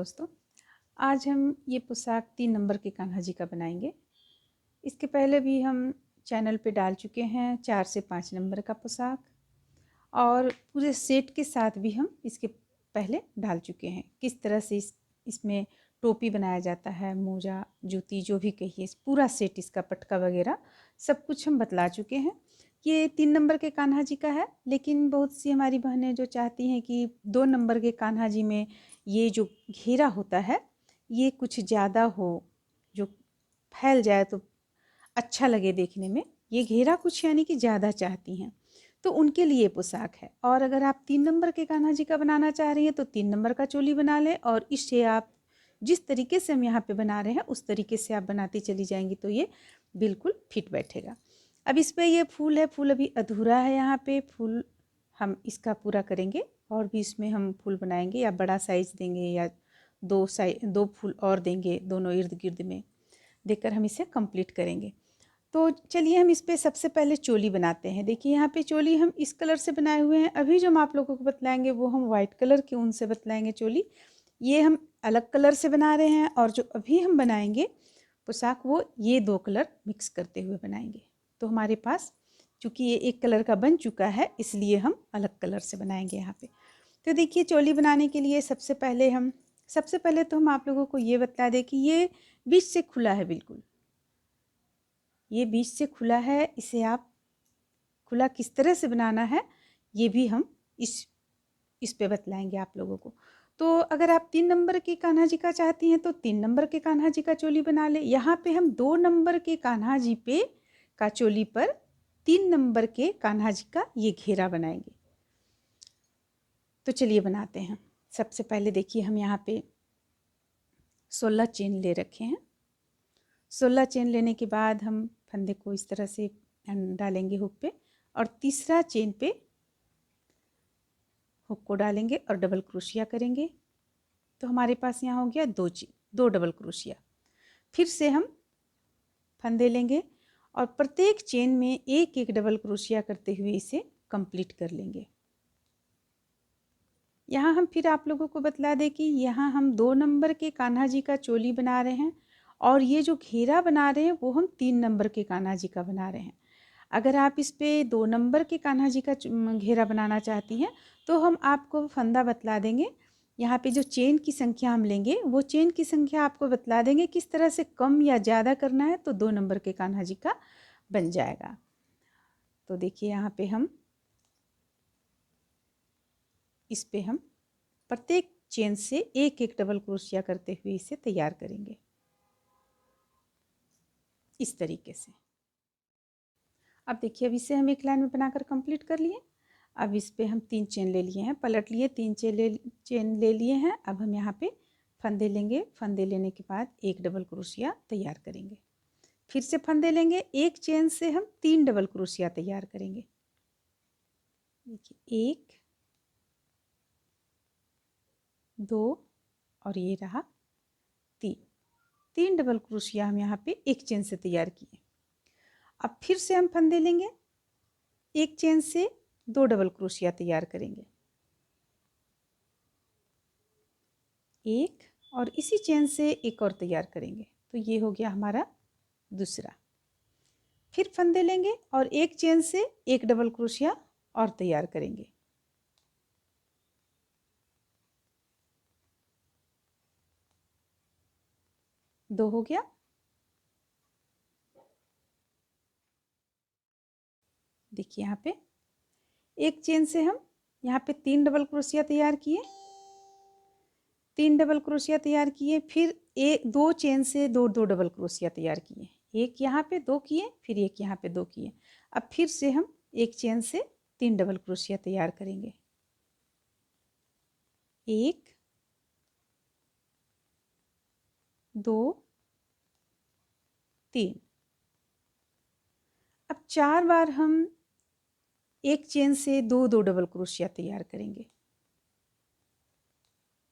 दोस्तों, आज हम ये पोशाक 3 नंबर के कान्हा जी का बनाएंगे। इसके पहले भी हम चैनल पे डाल चुके हैं 4 से 5 नंबर का पोशाक, और पूरे सेट के साथ भी हम इसके पहले डाल चुके हैं। किस तरह से इसमें टोपी बनाया जाता है, मोजा, जूती, जो भी कहिए, पूरा सेट इसका पटका वगैरह सब कुछ हम बतला चुके हैं। ये 3 नंबर के कान्हा जी का है, लेकिन बहुत सी हमारी बहनें जो चाहती हैं कि 2 नंबर के कान्हा जी में ये जो घेरा होता है ये कुछ ज़्यादा हो, जो फैल जाए तो अच्छा लगे देखने में, ये घेरा कुछ यानी कि ज़्यादा चाहती हैं, तो उनके लिए पोशाक है। और अगर आप 3 नंबर के कान्हा जी का बनाना चाह रही हैं तो 3 नंबर का चोली बना लें, और इससे आप जिस तरीके से हम यहाँ पे बना रहे हैं उस तरीके से आप बनाती चली जाएंगी तो ये बिल्कुल फिट बैठेगा। अब इस पर ये फूल है, फूल अभी अधूरा है, यहाँ पे फूल हम इसका पूरा करेंगे और भी इसमें हम फूल बनाएंगे, या बड़ा साइज देंगे या 2 फूल और देंगे, दोनों इर्द गिर्द में देकर हम इसे कंप्लीट करेंगे। तो चलिए हम इस पे सबसे पहले चोली बनाते हैं। देखिए यहाँ पे चोली हम इस कलर से बनाए हुए हैं। अभी जो हम आप लोगों को बतलाएंगे वो हम वाइट कलर के ऊन से बतलाएंगे चोली। ये हम अलग कलर से बना रहे हैं, और जो अभी हम बनाएंगे पोशाक वो ये 2 कलर मिक्स करते हुए बनाएंगे। तो हमारे पास चूँकि ये एक कलर का बन चुका है, इसलिए हम अलग कलर से बनाएंगे यहाँ पे। तो देखिए चोली बनाने के लिए सबसे पहले तो हम आप लोगों को ये बता दें कि ये बीच से खुला है, बिल्कुल ये बीच से खुला है। इसे आप खुला किस तरह से बनाना है ये भी हम इस पे बतलाएंगे आप लोगों को। तो अगर आप 3 नंबर के कान्हा जी का चाहती हैं तो 3 नंबर के कान्हा जी का चोली बना ले। यहाँ पे हम 2 नंबर के कान्हा जी पे का चोली पर 3 नंबर के कान्हा जी का ये घेरा बनाएंगे। तो चलिए बनाते हैं। सबसे पहले देखिए हम यहाँ पे 16 चेन ले रखे हैं। 16 चेन लेने के बाद हम फंदे को इस तरह से डालेंगे हुक पे, और तीसरा चेन पे हुक को डालेंगे और डबल क्रोशिया करेंगे। तो हमारे पास यहाँ हो गया 2 डबल क्रोशिया। फिर से हम फंदे लेंगे और प्रत्येक चेन में एक एक डबल क्रोशिया करते हुए इसे कंप्लीट कर लेंगे। यहाँ हम फिर आप लोगों को बतला दें कि यहाँ हम 2 नंबर के कान्हा जी का चोली बना रहे हैं, और ये जो घेरा बना रहे हैं वो हम 3 नंबर के कान्हा जी का बना रहे हैं। अगर आप इस पे 2 नंबर के कान्हा जी का घेरा बनाना चाहती हैं तो हम आपको फंदा बतला देंगे। यहाँ पे जो चेन की संख्या हम लेंगे वो चेन की संख्या आपको बतला देंगे, किस तरह से कम या ज़्यादा करना है तो 2 नंबर के कान्हा जी का बन जाएगा। तो देखिए यहाँ पे हम इस पे हम प्रत्येक चेन से एक एक डबल क्रोशिया करते हुए इसे तैयार करेंगे इस तरीके से। अब देखिए अब इसे हम एक लाइन में बनाकर कंप्लीट कर लिए। अब इस पे हम 3 चेन ले लिए हैं, पलट लिए, 3 चेन ले लिए हैं। अब हम यहाँ पे फंदे लेंगे, फंदे लेने के बाद एक डबल क्रोशिया तैयार करेंगे। फिर से फंदे लेंगे, एक चेन से हम 3 डबल क्रोशिया तैयार करेंगे। देखिए 1 2 और ये रहा 3 डबल क्रोशिया हम यहाँ पे एक चेन से तैयार किए। अब फिर से हम फंदे लेंगे, एक चेन से 2 डबल क्रोशिया तैयार करेंगे, 1 और इसी चेन से एक और तैयार करेंगे। तो ये हो गया हमारा दूसरा। फिर फंदे लेंगे और एक चेन से एक डबल क्रोशिया और तैयार करेंगे, दो हो गया। देखिए यहाँ पे एक चेन से हम यहाँ पे 3 डबल क्रोशिया तैयार किए, 3 डबल क्रोशिया तैयार किए, फिर एक 2 चेन से 2 डबल क्रोशिया तैयार किए, एक यहाँ पे 2 किए, फिर एक यहाँ पे 2 किए। अब फिर से हम एक चेन से 3 डबल क्रोशिया तैयार करेंगे, 1 2 3। अब 4 बार हम एक चेन से 2 डबल क्रोशिया तैयार करेंगे।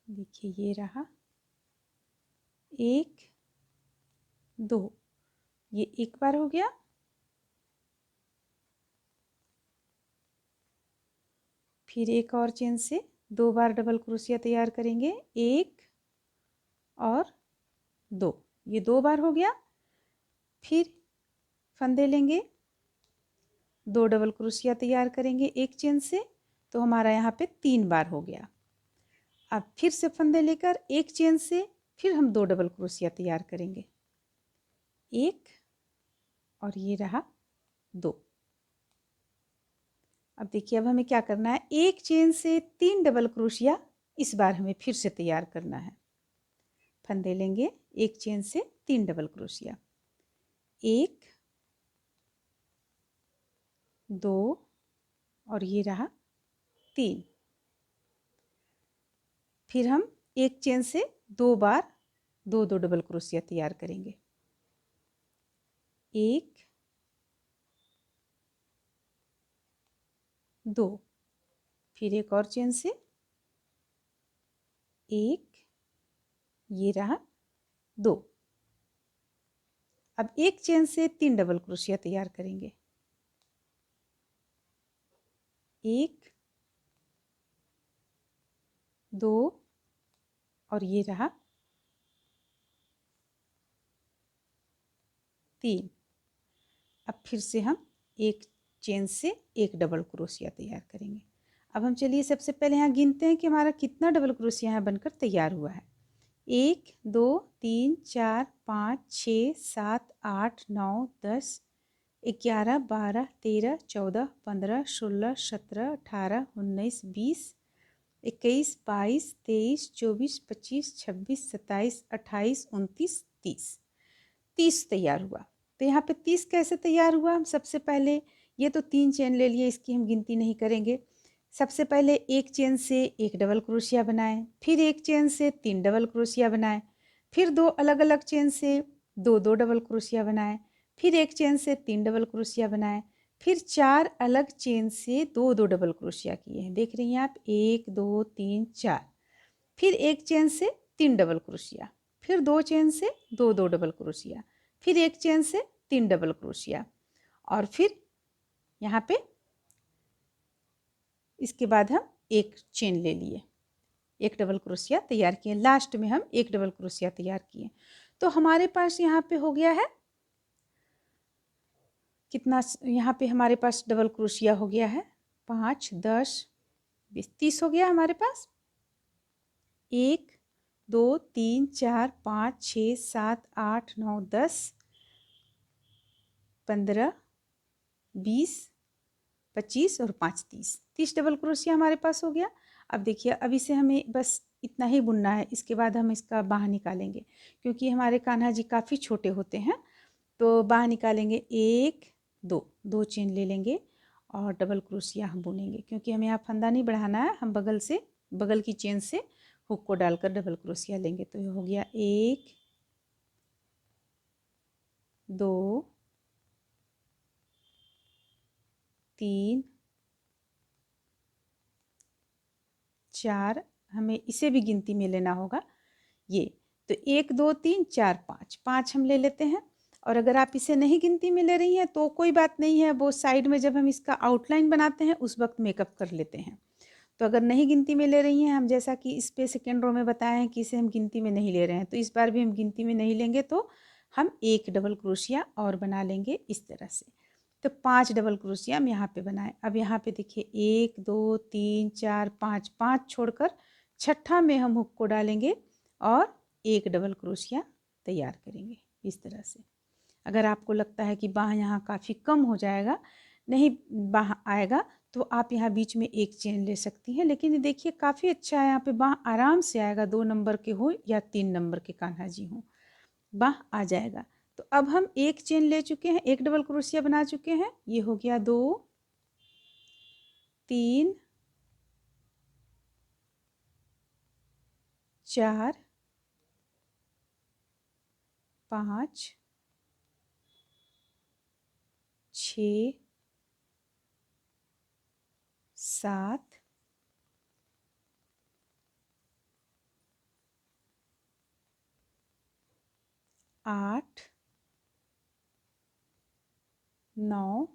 देखिए ये रहा 1 2, ये एक बार हो गया। फिर एक और चेन से 2 बार डबल क्रोशिया तैयार करेंगे, 1 और 2, ये 2 बार हो गया। फिर फंदे लेंगे, 2 डबल क्रोशिया तैयार करेंगे एक चेन से, तो हमारा यहाँ पे 3 बार हो गया। अब फिर से फंदे लेकर एक चेन से फिर हम 2 डबल क्रोशिया तैयार करेंगे, 1 और ये रहा 2। अब देखिए, अब हमें क्या करना है, एक चेन से 3 डबल क्रोशिया इस बार हमें फिर से तैयार करना है। फंदे लेंगे, एक चेन से 3 डबल क्रोशिया, 1 2 और ये रहा 3। फिर हम एक चेन से 2 बार 2 डबल क्रोशिया तैयार करेंगे, 1 2। फिर एक और चेन से 1, ये रहा 2। अब एक चेन से 3 डबल क्रोशिया तैयार करेंगे, 1 2 और ये रहा 3। अब फिर से हम एक चेन से 1 डबल क्रोशिया तैयार करेंगे। अब हम चलिए सबसे पहले यहाँ गिनते हैं कि हमारा कितना डबल क्रोशिया यहाँ बनकर तैयार हुआ है। 1 2 3 4 5 6 7 8 9 10 11 12 13 14 15 16 17 18 19 20 21 22 23 24 25 26 27 28 29 30। 30 तैयार हुआ। तो यहाँ पे 30 कैसे तैयार हुआ, हम सबसे पहले ये तो 3 चेन ले लिए, इसकी हम गिनती नहीं करेंगे। सबसे पहले एक चेन से 1 डबल क्रोशिया बनाएं, फिर एक चेन से 3 डबल क्रोशिया बनाएं, फिर 2 अलग अलग चेन से 2 डबल क्रोशिया बनाएं, फिर एक चेन से 3 डबल क्रोशिया बनाएं, फिर 4 अलग चेन से 2 डबल क्रोशिया किए हैं, देख रही हैं आप, 1 2 3 4। फिर एक चेन से 3 डबल क्रोशिया, फिर 2 चेन से 2 डबल क्रोशिया, फिर एक चेन से 3 डबल क्रोशिया, और फिर यहाँ पे इसके बाद हम एक चेन ले लिए, 1 डबल क्रोशिया तैयार किए, लास्ट में हम 1 डबल क्रोशिया तैयार किए। तो हमारे पास यहाँ पे हो गया है कितना, यहाँ पे हमारे पास डबल क्रोशिया हो गया है 5 10 20 30 हो गया हमारे पास। 1 2 3 4 5 6 7 8 9 10 15 20 25 और 5 30 डबल क्रोशिया हमारे पास हो गया। अब देखिए, अब इसे हमें बस इतना ही बुनना है, इसके बाद हम इसका बाँह निकालेंगे, क्योंकि हमारे कान्हा जी काफ़ी छोटे होते हैं। तो बाँह निकालेंगे, 1 2 2 चेन ले लेंगे और डबल क्रोशिया हम बुनेंगे, क्योंकि हमें यहाँ फंदा नहीं बढ़ाना है, हम बगल की चेन से हुक को डालकर डबल क्रोशिया लेंगे। तो ये हो गया 1 2 3 4, हमें इसे भी गिनती में लेना होगा ये। तो 1 2 3 4 5 5 हम ले लेते हैं। और अगर आप इसे नहीं गिनती में ले रही हैं तो कोई बात नहीं है, वो साइड में जब हम इसका आउटलाइन बनाते हैं उस वक्त मेकअप कर लेते हैं। तो अगर नहीं गिनती में ले रही हैं हम, जैसा कि इस पे सेकेंड रो में बताया है कि इसे हम गिनती में नहीं ले रहे हैं, तो इस बार भी हम गिनती में नहीं लेंगे, तो हम 1 डबल क्रोशिया और बना लेंगे इस तरह से। तो 5 डबल क्रोशिया हम यहाँ पे बनाए। अब यहाँ पे देखिए 1 2 3 4 5, 5 छोड़कर छठा में हम हुक को डालेंगे और 1 डबल क्रोशिया तैयार करेंगे इस तरह से। अगर आपको लगता है कि बाँह यहाँ काफ़ी कम हो जाएगा, नहीं बाँह आएगा, तो आप यहाँ बीच में एक चेन ले सकती हैं, लेकिन ये देखिए काफ़ी अच्छा है, यहाँ पे बाँह आराम से आएगा, 2 नंबर के हो या 3 नंबर के कान्हा जी हों, बाँह आ जाएगा। तो अब हम एक चेन ले चुके हैं, 1 डबल क्रोशिया बना चुके हैं, ये हो गया 2 3 4 5 6 7 8 9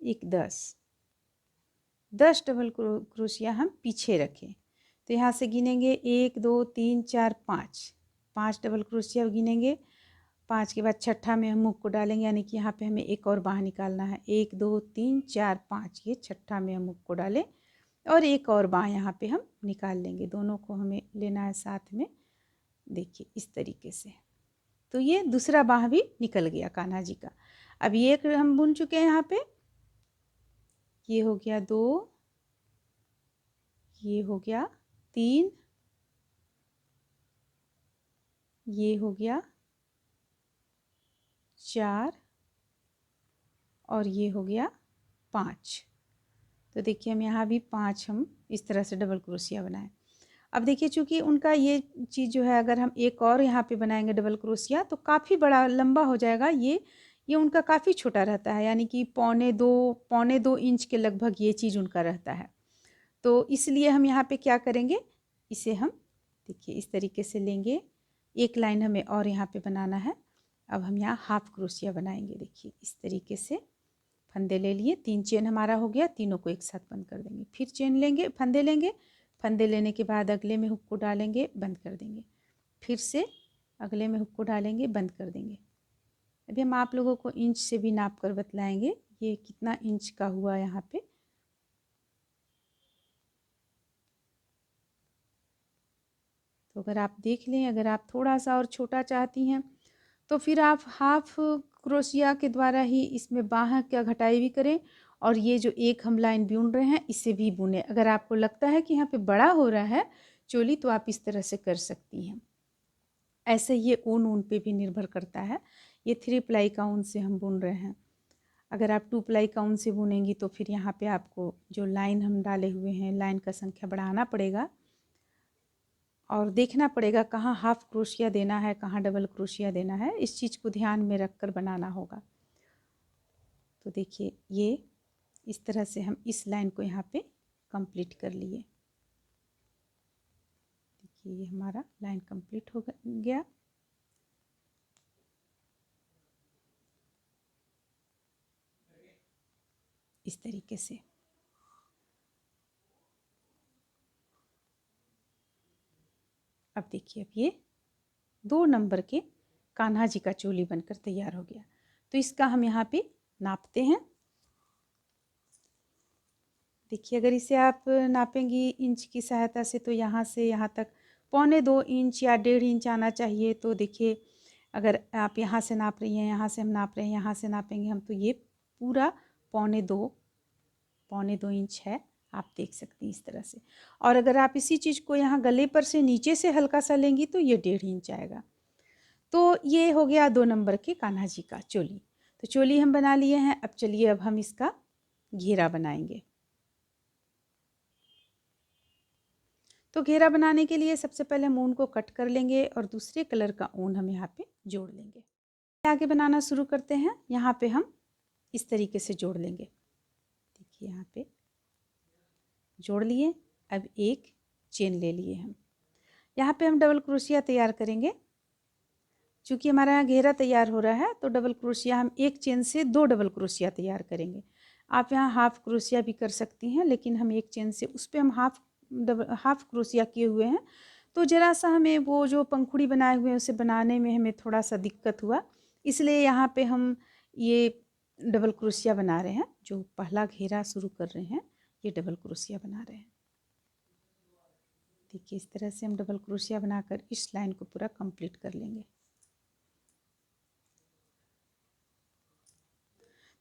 1 10 डबल क्रोशिया हम पीछे रखें। तो यहाँ से गिनेंगे 1 2 3 4 5, 5 डबल क्रोशिया गिनेंगे। 5 के बाद छठा में हम हुक को डालेंगे, यानी कि यहाँ पे हमें एक और बाँह निकालना है। 1 2 3 4 5, ये छठा में हम हुक को डालें और एक और बाँह यहाँ पे हम निकाल लेंगे। दोनों को हमें लेना है साथ में, देखिए इस तरीके से। तो ये दूसरा बाँह भी निकल गया कान्हा जी का। अब ये एक हम बुन चुके हैं यहाँ पे, ये हो गया 2, ये हो गया 3, ये हो गया 4 और ये हो गया 5। तो देखिए हम यहाँ भी 5 हम इस तरह से डबल क्रोशिया बनाए। अब देखिए चूँकि उनका ये चीज़ जो है, अगर हम एक और यहाँ पे बनाएंगे डबल क्रोशिया तो काफ़ी बड़ा लंबा हो जाएगा। ये उनका काफ़ी छोटा रहता है, यानी कि पौने दो इंच के लगभग ये चीज़ उनका रहता है। तो इसलिए हम यहाँ पे क्या करेंगे, इसे हम देखिए इस तरीके से लेंगे। एक लाइन हमें और यहाँ पे बनाना है। अब हम यहाँ हाफ क्रोशिया बनाएंगे। देखिए इस तरीके से फंदे ले लिए, 3 चेन हमारा हो गया, तीनों को एक साथ बंद कर देंगे। फिर चेन लेंगे, फंदे लेंगे, फंदे लेने के बाद अगले में हुक को डालेंगे, बंद कर देंगे। फिर से अगले में हुक को डालेंगे, बंद कर देंगे। अभी हम आप लोगों को इंच से भी नाप कर बतलाएंगे ये कितना इंच का हुआ यहाँ पे। तो अगर आप देख लें, अगर आप थोड़ा सा और छोटा चाहती हैं तो फिर आप हाफ क्रोशिया के द्वारा ही इसमें बाँह का घटाई भी करें और ये जो एक हम लाइन बुन रहे हैं इसे भी बुने। अगर आपको लगता है कि यहाँ पे बड़ा हो रहा है चोली तो आप इस तरह से कर सकती हैं। ऐसे ये ऊन पे भी निर्भर करता है। ये 3 प्लाई का ऊन से हम बुन रहे हैं। अगर आप 2 प्लाई का ऊन से बुनेंगी तो फिर यहाँ पे आपको जो लाइन हम डाले हुए हैं लाइन का संख्या बढ़ाना पड़ेगा और देखना पड़ेगा कहाँ हाफ क्रोशिया देना है, कहाँ डबल क्रोशिया देना है। इस चीज़ को ध्यान में रख कर बनाना होगा। तो देखिए ये इस तरह से हम इस लाइन को यहाँ पे कंप्लीट कर लिए। देखिए ये हमारा लाइन कंप्लीट हो गया। इस तरीके से अब देखिए, अब ये 2 नंबर के कान्हा जी का चोली बनकर तैयार हो गया। तो इसका हम यहाँ पे नापते हैं। देखिए अगर इसे आप नापेंगी इंच की सहायता से तो यहाँ से यहाँ तक 1.25 इंच या 1.5 इंच आना चाहिए। तो देखिए अगर आप यहाँ से नाप रही हैं, यहाँ से हम नाप रहे हैं, यहाँ से नापेंगे हम तो ये पूरा 1.25 इंच है। आप देख सकती हैं इस तरह से। और अगर आप इसी चीज़ को यहाँ गले पर से नीचे से हल्का सा लेंगी तो ये 1.5 इंच आएगा। तो ये हो गया 2 नंबर के कान्हा जी का चोली। तो चोली हम बना लिए हैं। अब चलिए अब हम इसका घेरा बनाएंगे। तो घेरा बनाने के लिए सबसे पहले हम ऊन को कट कर लेंगे और दूसरे कलर का ऊन हम यहाँ पे जोड़ लेंगे। आगे बनाना शुरू करते हैं। यहाँ पे हम इस तरीके से जोड़ लेंगे। देखिए यहाँ पे जोड़ लिए। अब एक चेन ले लिए हम। यहाँ पे हम डबल क्रोशिया तैयार करेंगे। चूँकि हमारा यहाँ घेरा तैयार हो रहा है तो डबल क्रोशिया हम एक चेन से 2 डबल क्रोशिया तैयार करेंगे। आप यहाँ हाफ क्रोशिया भी कर सकती हैं, लेकिन हम एक चेन से उस पर हम हाफ क्रोशिया किए हुए हैं। तो ज़रा सा हमें वो जो पंखुड़ी बनाए हुए हैं उसे बनाने में हमें थोड़ा सा दिक्कत हुआ, इसलिए यहाँ पे हम ये डबल क्रोशिया बना रहे हैं। जो पहला घेरा शुरू कर रहे हैं ये डबल क्रोशिया बना रहे हैं। देखिए इस तरह से हम डबल क्रोशिया बनाकर इस लाइन को पूरा कंप्लीट कर लेंगे।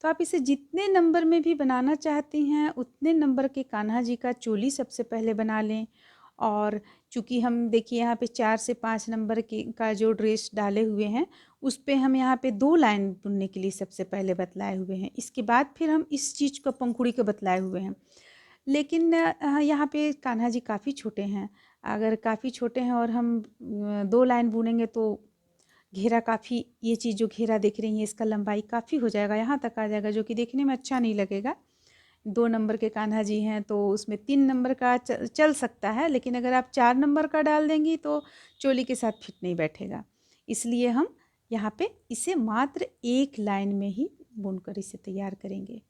तो आप इसे जितने नंबर में भी बनाना चाहती हैं उतने नंबर के कान्हा जी का चोली सबसे पहले बना लें। और चूँकि हम देखिए यहाँ पे 4 से 5 नंबर के का जो ड्रेस डाले हुए हैं उस पे हम यहाँ पे 2 लाइन बुनने के लिए सबसे पहले बतलाए हुए हैं। इसके बाद फिर हम इस चीज़ को पंखुड़ी को बतलाए हुए हैं। लेकिन यहाँ पे कान्हा जी काफ़ी छोटे हैं। अगर काफ़ी छोटे हैं और हम 2 लाइन बुनेंगे तो घेरा काफ़ी, ये चीज़ जो घेरा देख रही हैं इसका लंबाई काफ़ी हो जाएगा, यहाँ तक आ जाएगा, जो कि देखने में अच्छा नहीं लगेगा। 2 नंबर के कान्हा जी हैं तो उसमें 3 नंबर का चल सकता है, लेकिन अगर आप 4 नंबर का डाल देंगी तो चोली के साथ फिट नहीं बैठेगा। इसलिए हम यहाँ पे इसे मात्र एक लाइन में ही बुनकर इसे तैयार करेंगे।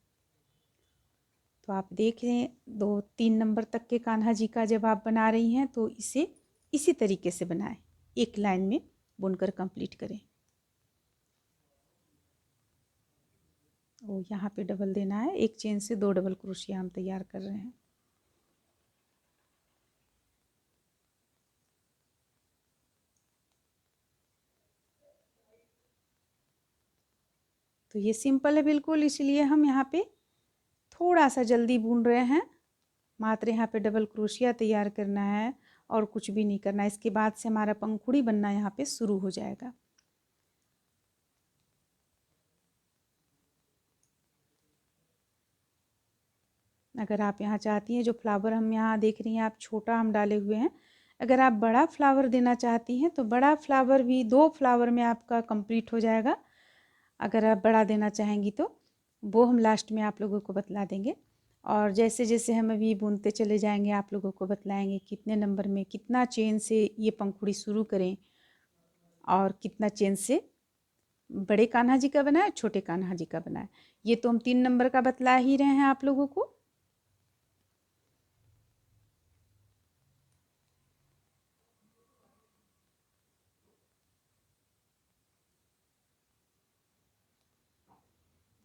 तो आप देख लें 2-3 नंबर तक के कान्हा जी का जब आप बना रही हैं तो इसे इसी तरीके से बनाएं, एक लाइन में बुनकर कंप्लीट करें। और यहाँ पे डबल देना है, एक चेन से 2 डबल क्रोशिया हम तैयार कर रहे हैं। तो ये सिंपल है बिल्कुल, इसलिए हम यहाँ पे थोड़ा सा जल्दी बुन रहे हैं। मात्र यहाँ पे डबल क्रोशिया तैयार करना है और कुछ भी नहीं करना है। इसके बाद से हमारा पंखुड़ी बनना यहाँ पे शुरू हो जाएगा। अगर आप यहाँ चाहती हैं, जो फ्लावर हम यहाँ देख रही हैं आप, छोटा हम डाले हुए हैं। अगर आप बड़ा फ्लावर देना चाहती हैं तो बड़ा फ्लावर भी 2 फ्लावर में आपका कंप्लीट हो जाएगा। अगर आप बड़ा देना चाहेंगी तो वो हम लास्ट में आप लोगों को बतला देंगे। और जैसे जैसे हम अभी बुनते चले जाएंगे आप लोगों को बतलाएंगे कितने नंबर में कितना चेन से ये पंखुड़ी शुरू करें और कितना चेन से बड़े कान्हा जी का बनाए, छोटे कान्हा जी का बनाए। ये तो हम 3 नंबर का बतला ही रहे हैं आप लोगों को।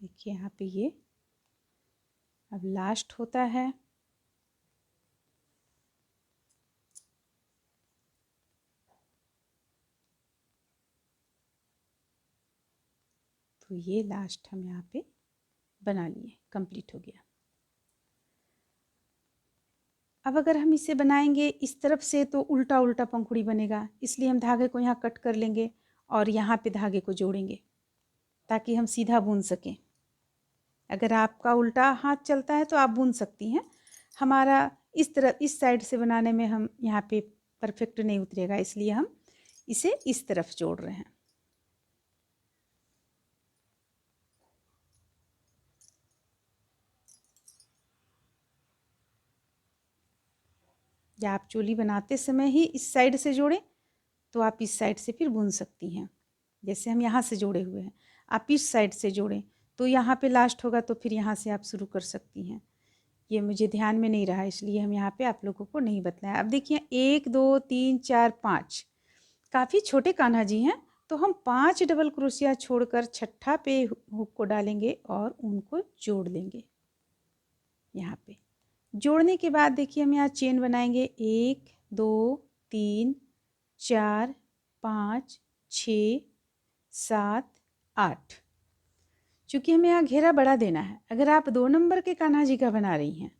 देखिए यहाँ पे ये अब लास्ट होता है। तो ये लास्ट हम यहाँ पे बना लिए, कंप्लीट हो गया। अब अगर हम इसे बनाएंगे इस तरफ से तो उल्टा उल्टा पंखुड़ी बनेगा, इसलिए हम धागे को यहाँ कट कर लेंगे और यहाँ पे धागे को जोड़ेंगे ताकि हम सीधा बुन सकें। अगर आपका उल्टा हाथ चलता है तो आप बुन सकती हैं। हमारा इस तरह इस साइड से बनाने में हम यहाँ पे परफेक्ट नहीं उतरेगा, इसलिए हम इसे इस तरफ जोड़ रहे हैं। या आप चोली बनाते समय ही इस साइड से जोड़ें तो आप इस साइड से फिर बुन सकती हैं। जैसे हम यहाँ से जोड़े हुए हैं, आप इस साइड से जोड़ें तो यहाँ पे लास्ट होगा, तो फिर यहाँ से आप शुरू कर सकती हैं। ये मुझे ध्यान में नहीं रहा, इसलिए हम यहाँ पे आप लोगों को नहीं बताया। अब देखिए 1 2 3 4 5 काफ़ी छोटे कान्हा जी हैं, तो हम 5 डबल क्रोशिया छोड़कर छठा पे हुक को डालेंगे और उनको जोड़ लेंगे। यहाँ पे जोड़ने के बाद देखिए हम यहाँ चेन बनाएंगे 1 2 3 4 5 6 7 8। चूँकि हमें यहाँ घेरा बड़ा देना है, अगर आप 2 नंबर के कान्हा जी का बना रही हैं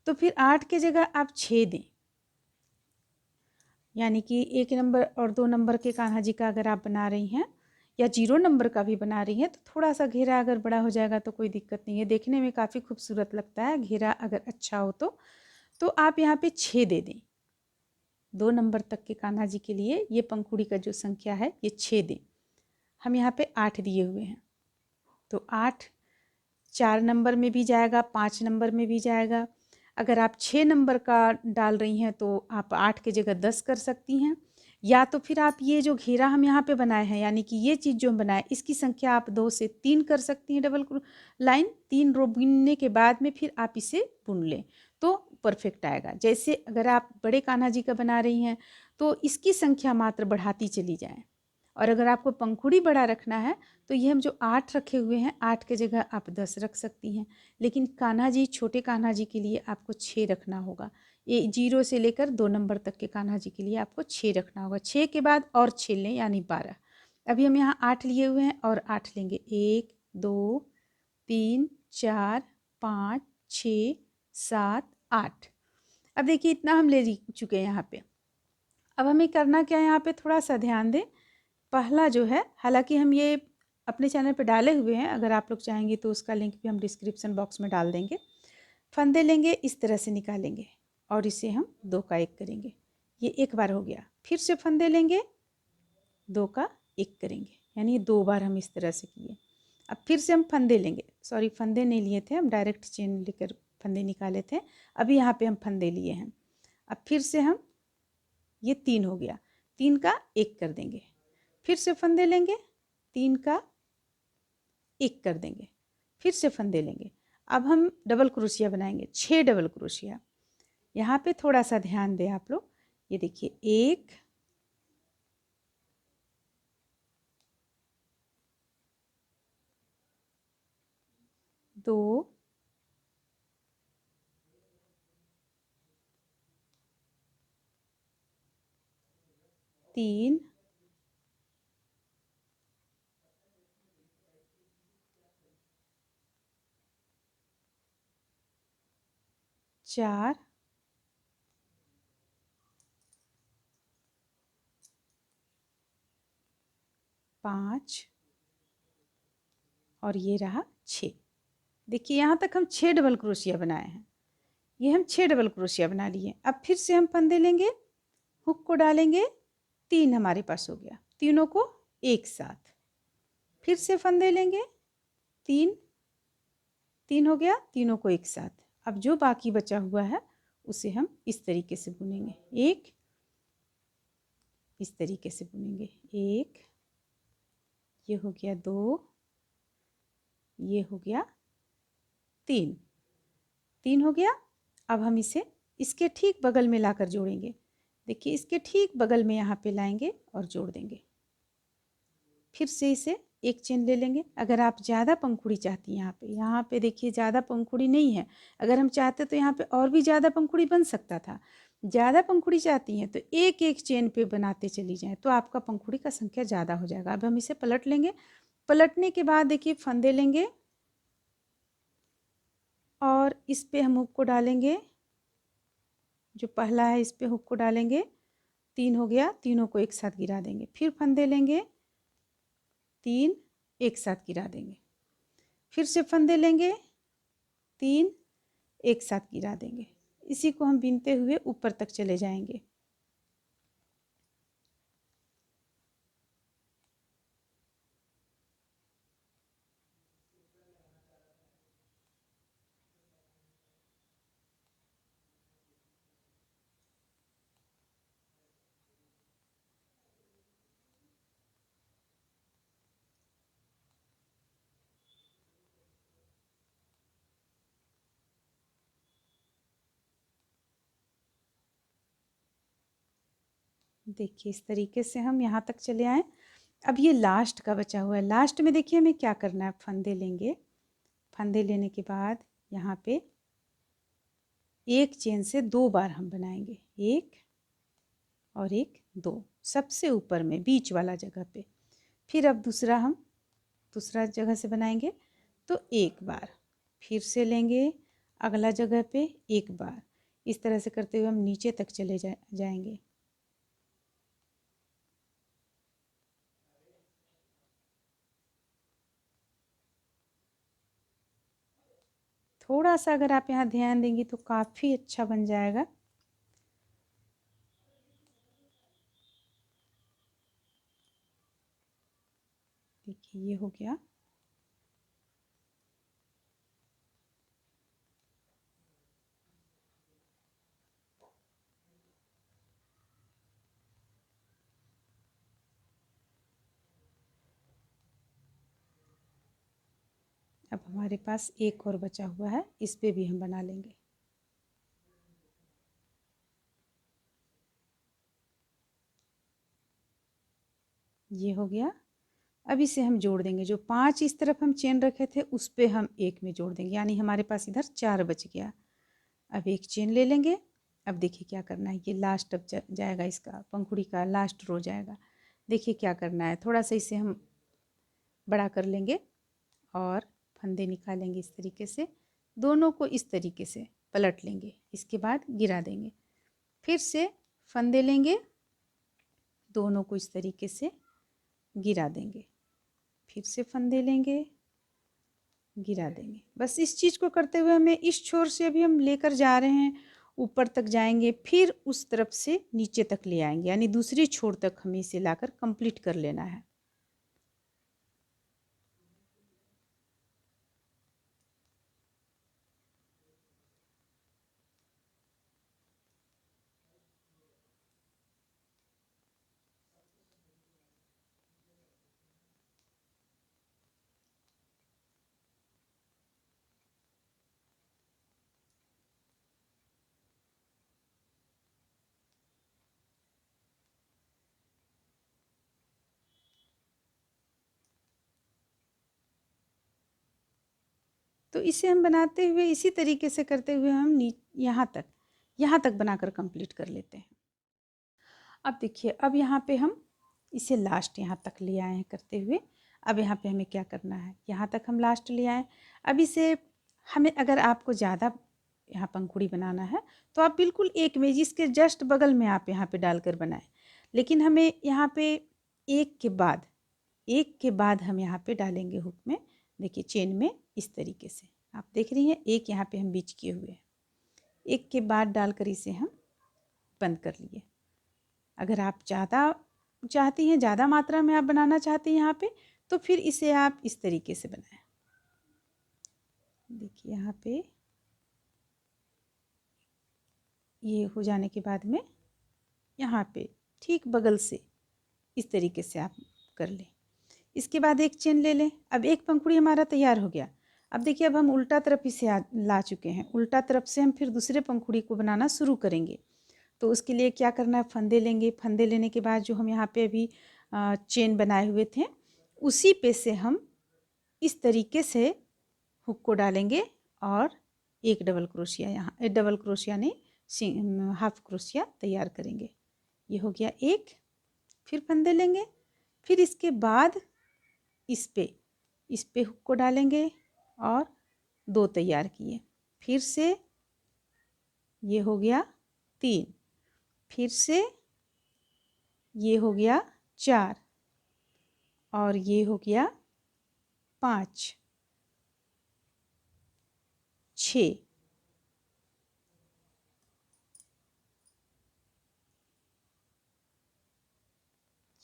तो फिर 8 के जगह आप 6 दें। यानी कि 1 नंबर और 2 नंबर के कान्हा जी का अगर आप बना रही हैं या 0 नंबर का भी बना रही हैं तो थोड़ा सा घेरा अगर बड़ा हो जाएगा तो कोई दिक्कत नहीं है, देखने में काफ़ी खूबसूरत लगता है। घेरा अगर अच्छा हो तो आप यहाँ पे 6 दे दें। 2 नंबर तक के कान्हा जी के लिए ये पंखुड़ी का जो संख्या है ये 6 दें। हम यहाँ पे 8 दिए हुए हैं, तो 8 4 नंबर में भी जाएगा, 5 नंबर में भी जाएगा। अगर आप 6 नंबर का डाल रही हैं तो आप 8 की जगह 10 कर सकती हैं। या तो फिर आप ये जो घेरा हम यहाँ पे बनाए हैं, यानी कि ये चीज़ जो हम बनाए, इसकी संख्या आप 2 से 3 कर सकती हैं। डबल लाइन 3 रो बुनने के बाद में फिर आप इसे बुन लें तो परफेक्ट आएगा। जैसे अगर आप बड़े कान्हा जी का बना रही हैं तो इसकी संख्या मात्र बढ़ाती चली जाए, और अगर आपको पंखुड़ी बड़ा रखना है तो ये हम जो 8 रखे हुए हैं, 8 के जगह आप 10 रख सकती हैं। लेकिन कान्हा जी, छोटे कान्हा जी के लिए आपको 6 रखना होगा। ये 0 से लेकर 2 नंबर तक के कान्हा जी के लिए आपको 6 रखना होगा। 6 के बाद और 6 लें, यानी 12। अभी हम यहाँ 8 लिए हुए हैं और 8 लेंगे। 1 2 3 4 5 6 7 8। अब देखिए इतना हम ले चुके हैं यहाँ पे। अब हमें करना क्या है, यहाँ पे थोड़ा सा ध्यान दें। पहला जो है, हालांकि हम ये अपने चैनल पे डाले हुए हैं, अगर आप लोग चाहेंगे तो उसका लिंक भी हम डिस्क्रिप्शन बॉक्स में डाल देंगे। फंदे लेंगे, इस तरह से निकालेंगे और इसे हम 2 का 1 करेंगे। ये एक बार हो गया। फिर से फंदे लेंगे, 2 का 1 करेंगे, यानी 2 बार हम इस तरह से किए। अब फिर से हम फंदे लेंगे, सॉरी फंदे नहीं लिए थे, हम डायरेक्ट चेन लेकर फंदे निकाले थे। अभी यहाँ पे हम फंदे लिए हैं। अब फिर से हम, ये 3 हो गया, 3 का 1 कर देंगे। फिर से फंदे लेंगे, 3 का 1 कर देंगे, फिर से फंदे लेंगे। अब हम डबल क्रोशिया बनाएंगे, 6 डबल क्रोशिया। यहाँ पे थोड़ा सा ध्यान दें आप लोग। ये देखिए, 1, 2, 3, 4, 5 और ये रहा 6। देखिए यहाँ तक हम 6 डबल क्रोशिया बनाए हैं। ये हम 6 डबल क्रोशिया बना लिए। अब फिर से हम फंदे लेंगे, हुक को डालेंगे, 3 हमारे पास हो गया, तीनों को एक साथ। फिर से फंदे लेंगे, 3, 3 हो गया, तीनों को एक साथ। अब जो बाकी बचा हुआ है उसे हम इस तरीके से बुनेंगे, एक, इस तरीके से बुनेंगे, एक, ये हो गया 2, ये हो गया 3, 3 हो गया। अब हम इसे इसके ठीक बगल में लाकर जोड़ेंगे। देखिए, इसके ठीक बगल में यहाँ पे लाएंगे और जोड़ देंगे। फिर से इसे एक चेन ले लेंगे। अगर आप ज़्यादा पंखुड़ी चाहती हैं, यहाँ पे देखिए ज़्यादा पंखुड़ी नहीं है। अगर हम चाहते तो यहाँ पे और भी ज़्यादा पंखुड़ी बन सकता था। ज़्यादा पंखुड़ी चाहती हैं तो एक एक चेन पे बनाते चली जाएं, तो आपका पंखुड़ी का संख्या ज़्यादा हो जाएगा। अब हम इसे पलट लेंगे। पलटने के बाद देखिए, फंदे लेंगे और इस पे हम हुक को डालेंगे। जो पहला है इस पे हुक को डालेंगे, 3 हो गया, तीनों को एक साथ गिरा देंगे। फिर फंदे लेंगे, 3 एक साथ गिरा देंगे। फिर से फंदे लेंगे, 3 एक साथ गिरा देंगे। इसी को हम बीनते हुए ऊपर तक चले जाएंगे। देखिए, इस तरीके से हम यहाँ तक चले आए। अब ये लास्ट का बचा हुआ है। लास्ट में देखिए हमें क्या करना है, फंदे लेंगे। फंदे लेने के बाद यहाँ पे एक चेन से 2 बार हम बनाएंगे, 1 और 1, 2, सबसे ऊपर में बीच वाला जगह पे। फिर अब दूसरा हम दूसरा जगह से बनाएंगे, तो एक बार फिर से लेंगे, अगला जगह पे एक बार। इस तरह से करते हुए हम नीचे तक चले जाएंगे। थोड़ा सा अगर आप यहाँ ध्यान देंगी तो काफ़ी अच्छा बन जाएगा। देखिए, ये हो गया। अब हमारे पास एक और बचा हुआ है, इस पे भी हम बना लेंगे। ये हो गया। अब इसे हम जोड़ देंगे। जो 5 इस तरफ हम चेन रखे थे उस पे हम एक में जोड़ देंगे, यानी हमारे पास इधर 4 बच गया। अब एक चेन ले लेंगे। अब देखिए क्या करना है, ये लास्ट अब जाएगा, इसका पंखुड़ी का लास्ट रो जाएगा। देखिए क्या करना है, थोड़ा सा इसे हम बड़ा कर लेंगे और फंदे निकालेंगे इस तरीके से। दोनों को इस तरीके से पलट लेंगे, इसके बाद गिरा देंगे। फिर से फंदे लेंगे, दोनों को इस तरीके से गिरा देंगे। फिर से फंदे लेंगे, गिरा देंगे। बस इस चीज़ को करते हुए हमें इस छोर से अभी हम लेकर जा रहे हैं, ऊपर तक जाएंगे, फिर उस तरफ से नीचे तक ले आएंगे, यानी दूसरी छोर तक हमें इसे लाकर कंप्लीट कर लेना है। तो इसे हम बनाते हुए इसी तरीके से करते हुए हम यहाँ तक बनाकर कंप्लीट कर लेते हैं। अब देखिए, अब यहाँ पे हम इसे लास्ट यहाँ तक ले आए हैं करते हुए। अब यहाँ पे हमें क्या करना है, यहाँ तक हम लास्ट ले आए। अब इसे हमें, अगर आपको ज़्यादा यहाँ पंखुड़ी बनाना है तो आप बिल्कुल एक में, जिसके जस्ट बगल में आप यहाँ पे डालकर बनाएं, लेकिन हमें यहाँ पे एक के बाद हम यहाँ पे डालेंगे हुक में। देखिए चेन में इस तरीके से आप देख रही हैं, एक यहाँ पे हम बीच किए हुए हैं, एक के बाद डालकर इसे हम बंद कर लिए। अगर आप ज़्यादा चाहती हैं, ज़्यादा मात्रा में आप बनाना चाहती हैं यहाँ पे, तो फिर इसे आप इस तरीके से बनाएं। देखिए यहाँ पे ये हो जाने के बाद में यहाँ पे ठीक बगल से इस तरीके से आप कर लें। इसके बाद एक चेन ले लें। अब एक पंखुड़ी हमारा तैयार हो गया। अब देखिए, अब हम उल्टा तरफ इसे ला चुके हैं। उल्टा तरफ से हम फिर दूसरे पंखुड़ी को बनाना शुरू करेंगे। तो उसके लिए क्या करना है, फंदे लेंगे। फंदे लेने के बाद जो हम यहाँ पे अभी चेन बनाए हुए थे, उसी पे से हम इस तरीके से हुक को डालेंगे और एक डबल क्रोशिया, यहाँ डबल क्रोशिया नहीं, हाफ क्रोशिया तैयार करेंगे। ये हो गया एक। फिर फंदे लेंगे, फिर इसके बाद इस पे हुक को डालेंगे और दो तैयार किए। फिर से ये हो गया तीन, फिर से ये हो गया चार, और ये हो गया पाँच, छः,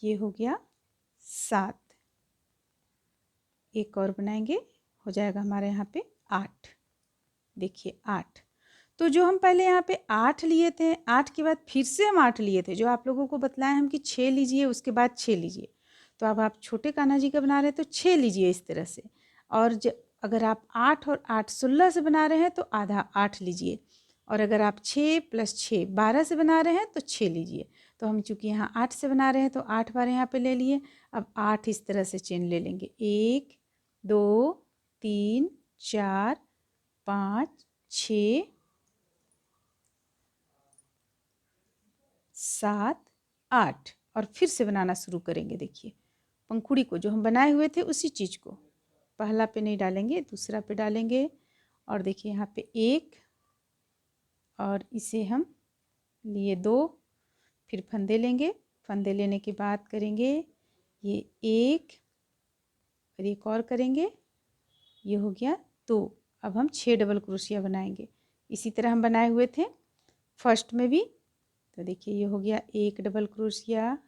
ये हो गया सात। एक और बनाएंगे, हो जाएगा हमारे यहाँ पे आठ। देखिए आठ। तो जो हम पहले यहाँ पे 8 लिए थे, 8 के बाद फिर से हम 8 लिए थे। जो आप लोगों को बताए हम कि 6 लीजिए, उसके बाद 6 लीजिए। तो अब आप छोटे कान्हा जी का बना रहे हैं तो 6 लीजिए इस तरह से। और अगर आप 8 और 8 16 से बना रहे हैं तो आधा 8 लीजिए। और अगर आप 6 + 6 12 से बना रहे हैं तो 6 लीजिए। तो हम चूँकि यहाँ 8 से बना रहे हैं तो 8 बार यहाँ पे ले लिए। अब 8 इस तरह से चेन ले लेंगे। 1 2 3 4 5 6 7 8, और फिर से बनाना शुरू करेंगे। देखिए पंखुड़ी को जो हम बनाए हुए थे उसी चीज़ को पहला पे नहीं डालेंगे, दूसरा पे डालेंगे। और देखिए यहाँ पे एक, और इसे हम लिए दो, फिर फंदे लेंगे। फंदे लेने के बाद करेंगे ये एक, फिर एक और करेंगे, ये हो गया दो। अब हम 6 डबल क्रोशिया बनाएंगे। इसी तरह हम बनाए हुए थे फर्स्ट में भी। तो देखिए ये हो गया एक डबल क्रोशिया,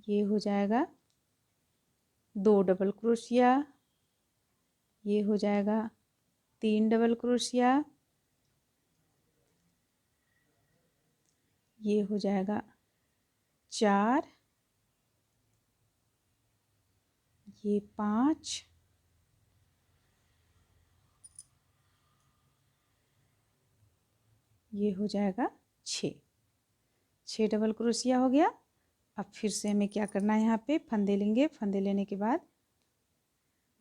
ये हो जाएगा 2 डबल क्रोशिया, ये हो जाएगा 3 डबल क्रोशिया, ये हो जाएगा 4, ये 5, ये हो जाएगा 6 डबल क्रोशिया हो गया। अब फिर से हमें क्या करना है, यहाँ पे फंदे लेंगे। फंदे लेने के बाद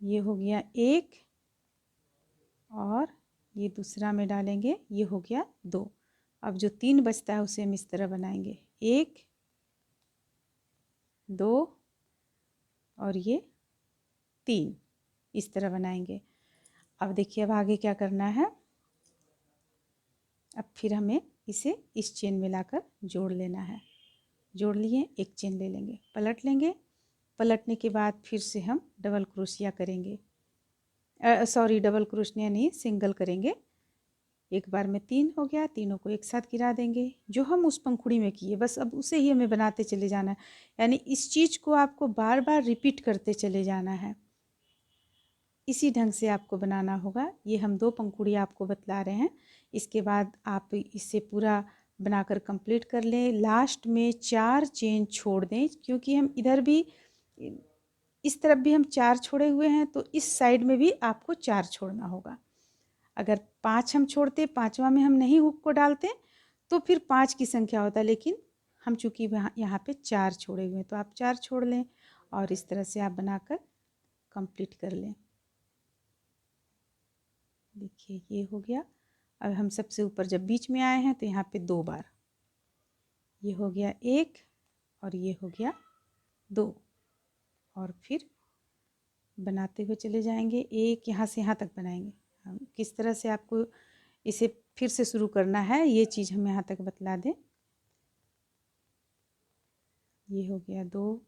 ये हो गया एक, और ये दूसरा में डालेंगे, ये हो गया 2। अब जो 3 बचता है उसे हम इस तरह बनाएंगे, 1 2 और ये 3, इस तरह बनाएंगे। अब देखिए अब आगे क्या करना है। अब फिर हमें इसे इस चेन में लाकर जोड़ लेना है। जोड़ लिए, एक चेन ले लेंगे, पलट लेंगे। पलटने के बाद फिर से हम डबल क्रोशिया करेंगे, सॉरी डबल क्रोशिया नहीं, सिंगल करेंगे। एक बार में 3 हो गया, तीनों को एक साथ गिरा देंगे जो हम उस पंखुड़ी में किए, बस अब उसे ही हमें बनाते चले जाना है। यानी इस चीज़ को आपको बार बार रिपीट करते चले जाना है, इसी ढंग से आपको बनाना होगा। ये हम 2 पंखुड़ी आपको बतला रहे हैं। इसके बाद आप इसे पूरा बनाकर कंप्लीट कर लें। लास्ट में 4 चेन छोड़ दें, क्योंकि हम इधर भी, इस तरफ भी हम 4 छोड़े हुए हैं, तो इस साइड में भी आपको 4 छोड़ना होगा। अगर 5 हम छोड़ते, 5वां में हम नहीं हुक को डालते, तो फिर 5 की संख्या होता, लेकिन हम चूँकि यहाँ पे 4 छोड़े हुए हैं तो आप 4 छोड़ लें, और इस तरह से आप बनाकर कंप्लीट कर लें। देखिए ये हो गया। अब हम सबसे ऊपर जब बीच में आए हैं तो यहाँ पे 2 बार, ये हो गया 1 और ये हो गया 2, और फिर बनाते हुए चले जाएंगे। एक यहाँ से यहाँ तक बनाएंगे। हम किस तरह से आपको इसे फिर से शुरू करना है ये चीज़ हम यहाँ तक बतला दें। ये हो गया 2,